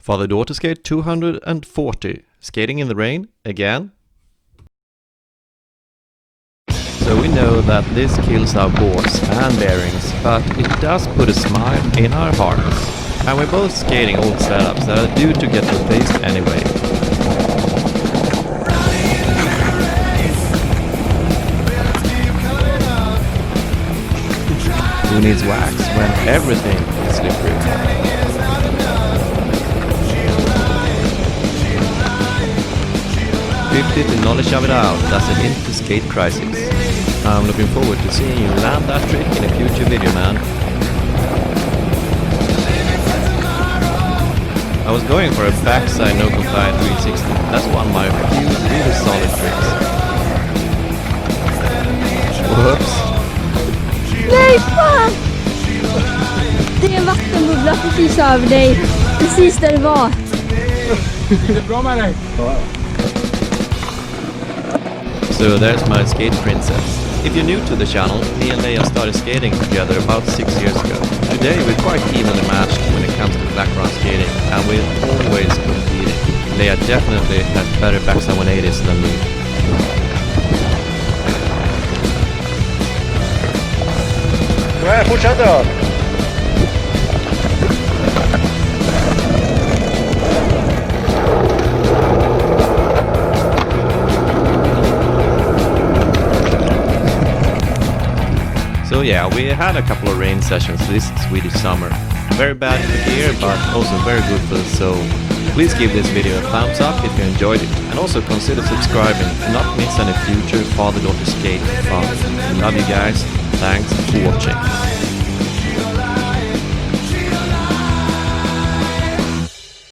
Father-daughter skate 240. Skating in the rain again. So we know that this kills our boards and bearings, but it does put a smile in our hearts. And we're both skating old setups that are due to get replaced anyway. Who needs wax when everything is slippery? To knowledge of it out, that's a hint to skate crisis. I'm looking forward to seeing you land that trick in a future video, man. I was going for a backside no compliant 360. That's one of my few really solid tricks. Whoops. Nej, fan! Det är en vattenbubbla precis över dig. Precis där det var. Det är bra med dig. So there's my skate princess. If you're new to the channel, me and Leia started skating together about 6 years ago. Today we're quite evenly matched when it comes to background skating, and we're always competing. Leia definitely has better backside 180s than me. Nej, fortsätt då! So yeah, we had a couple of rain sessions this Swedish summer. Very bad for the gear, but also very good for the soul. Please give this video a thumbs up if you enjoyed it, and also consider subscribing to not miss any future father-daughter skate fun. Love you guys, thanks for watching.